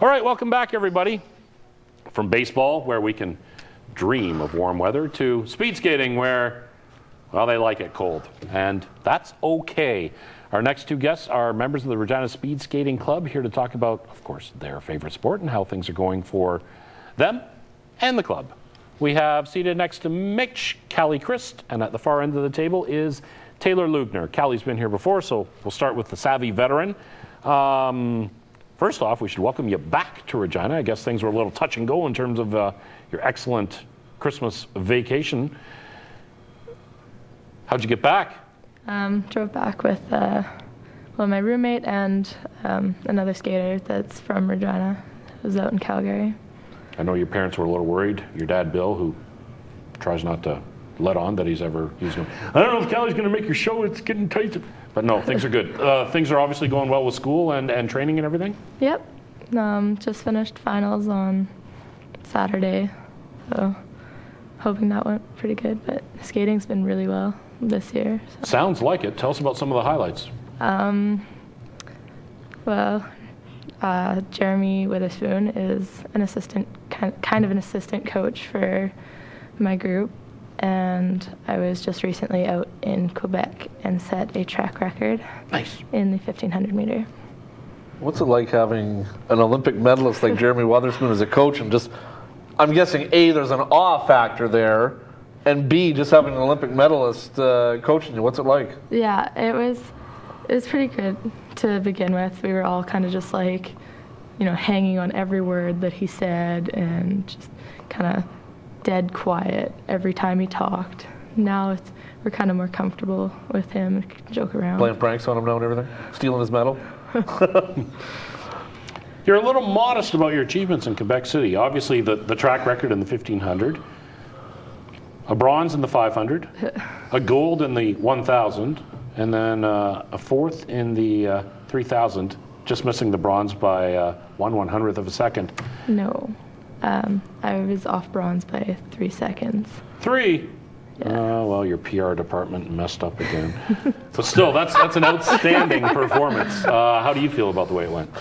All right, welcome back, everybody. From baseball, where we can dream of warm weather, to speed skating, where, well, they like it cold. And that's okay. Our next two guests are members of the Regina Speed Skating Club, here to talk about, of course, their favorite sport and how things are going for them and the club. We have seated next to Mitch, Callie Christ, and at the far end of the table is Taylor Leugner. Callie's been here before, so we'll start with the savvy veteran. First off, we should welcome you back to Regina. I guess things were a little touch and go in terms of your excellent Christmas vacation. How'd you get back? Drove back with my roommate and another skater that's from Regina. It was out in Calgary. I know your parents were a little worried. Your dad, Bill, who tries not to let on that he's going, I don't know if Callie's going to make your show. It's getting tight. But no, things are good. Things are obviously going well with school and training and everything? Yep. Just finished finals on Saturday. So hoping that went pretty good. But skating's been really well this year. So. Sounds like it. Tell us about some of the highlights. Jeremy Witherspoon is an assistant, kind of an assistant coach for my group. And I was just recently out in Quebec and set a track record. Nice. In the 1500 meter. What's it like having an Olympic medalist like Jeremy Witherspoon as a coach, and just, I'm guessing A, there's an awe factor there, and B, just having an Olympic medalist coaching you. What's it like? Yeah, it was pretty good to begin with. We were all kind of just like, hanging on every word that he said and just kind of dead quiet every time he talked. Now we're kind of more comfortable with him, joke around. Playing pranks on him now and everything? Stealing his medal? You're a little modest about your achievements in Quebec City. Obviously, the track record in the 1500, a bronze in the 500, a gold in the 1000, and then a fourth in the 3000, just missing the bronze by 1/100th of a second. No. I was off bronze by 3 seconds. 3? Yeah. Well, your PR department messed up again. But still, that's an outstanding performance. How do you feel about the way it went?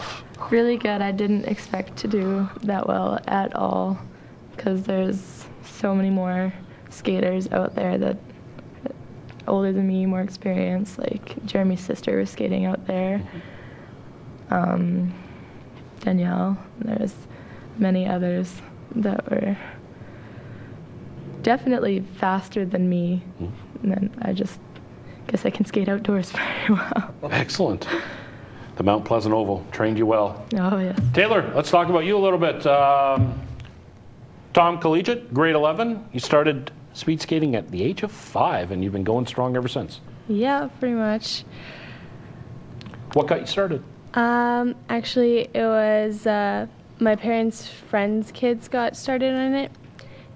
Really good. I didn't expect to do that well at all, because there's so many more skaters out there that older than me, more experienced. Like Jeremy's sister was skating out there. Danielle. There's many others that were definitely faster than me. And then I just guess I can skate outdoors very well. Excellent. The Mount Pleasant Oval trained you well. Oh, yes. Taylor, let's talk about you a little bit. Tom Collegiate, grade 11. You started speed skating at the age of 5, and you've been going strong ever since. Yeah, pretty much. What got you started? Actually, it was my parents' friends' kids got started on it,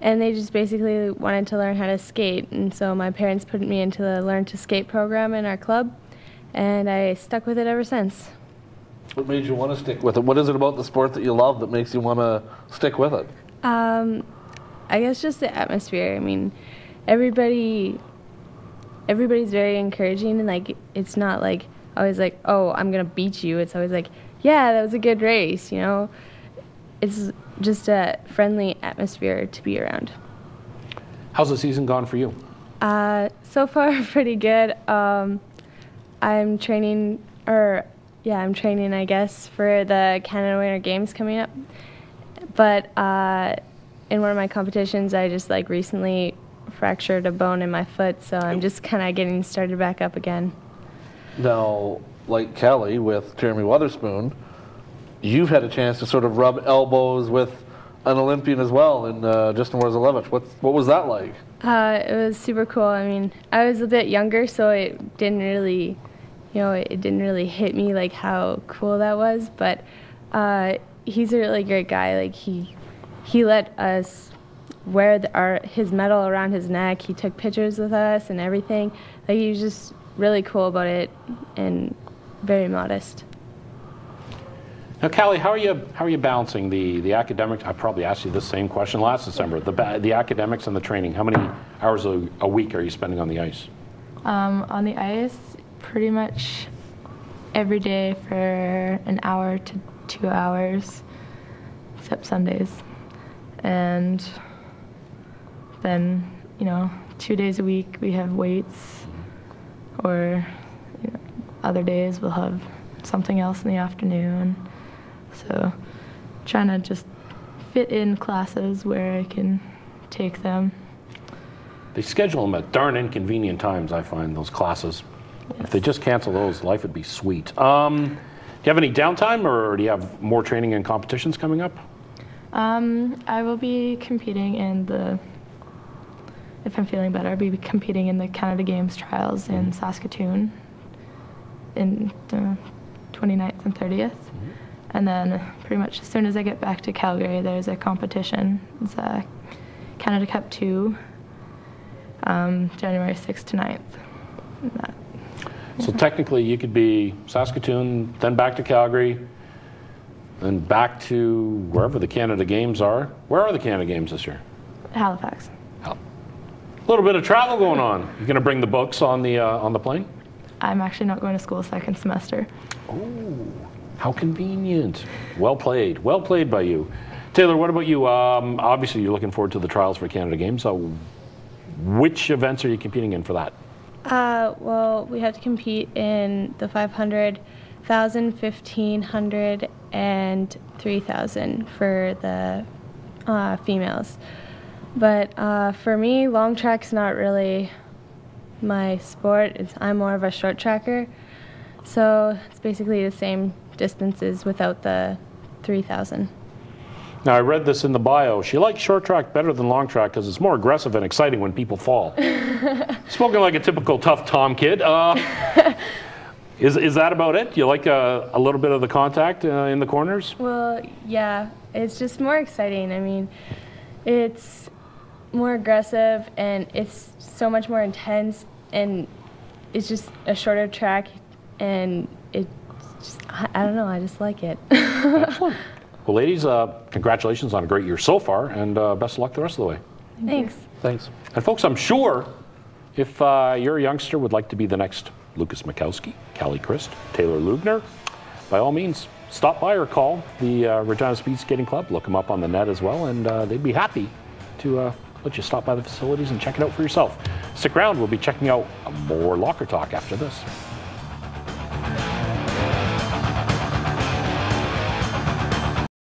and they just basically wanted to learn how to skate. And so my parents put me into the Learn to Skate program in our club, and I stuck with it ever since. What made you want to stick with it? What is it about the sport that you love that makes you want to stick with it? I guess just the atmosphere. I mean, everybody's very encouraging, and like it's not like always like, oh, I'm gonna beat you. It's always like, yeah, that was a good race. It's just a friendly atmosphere to be around. How's the season gone for you? So far, pretty good. I'm training, I guess, for the Canada Winter Games coming up. But in one of my competitions, I just recently fractured a bone in my foot, so I'm just kind of getting started back up again. Now, like Kelly with Jeremy Witherspoon, you've had a chance to sort of rub elbows with an Olympian as well in Justin Warzalevich. What was that like? It was super cool. I mean, I was a bit younger, so it didn't really, hit me like how cool that was. But he's a really great guy. Like he let us wear his medal around his neck. He took pictures with us and everything. Like he was just really cool about it and very modest. Now, Callie, how are you balancing the academics? I probably asked you the same question last December. The academics and the training. How many hours a week are you spending on the ice? On the ice, pretty much every day for an hour to 2 hours. except Sundays. And then, 2 days a week we have weights, or other days we'll have something else in the afternoon. So trying to just fit in classes where I can take them. They schedule them at darn inconvenient times, I find, those classes. Yes. If they just cancel those, life would be sweet. Do you have any downtime, or do you have more training and competitions coming up? I will be competing if I'm feeling better, I'll be competing in the Canada Games trials in Saskatoon in the 29th and 30th. And then pretty much as soon as I get back to Calgary, there's a competition. It's a Canada Cup 2, January 6th to 9th. So technically you could be Saskatoon, then back to Calgary, then back to wherever the Canada Games are. Where are the Canada Games this year? Halifax. A little bit of travel going on. You going to bring the books on the plane? I'm actually not going to school second semester. Oh, how convenient. Well played by you. Taylor, what about you? Obviously you're looking forward to the trials for Canada Games. So which events are you competing in for that? Well, we have to compete in the 500, 1,000, 1,500, and 3,000 for the females. But for me, long track's not really my sport. I'm more of a short tracker. So it's basically the same distances without the 3,000. Now, I read this in the bio. She likes short track better than long track because it's more aggressive and exciting when people fall. Spoken like a typical tough Tom kid. Is that about it? You like a little bit of the contact in the corners? Well, yeah. It's just more exciting. I mean, it's more aggressive and it's so much more intense, and it's just a shorter track, and it's just, I don't know, I just like it. Excellent. Well, ladies, congratulations on a great year so far, and best of luck the rest of the way. Thanks. Thanks. And folks, I'm sure if you're a youngster would like to be the next Lucas Mikowski, Callie Christ, Taylor Leugner, by all means, stop by or call the Regina Speed Skating Club. Look them up on the net as well, and they'd be happy to let you stop by the facilities and check it out for yourself. Stick around. We'll be checking out more Locker Talk after this.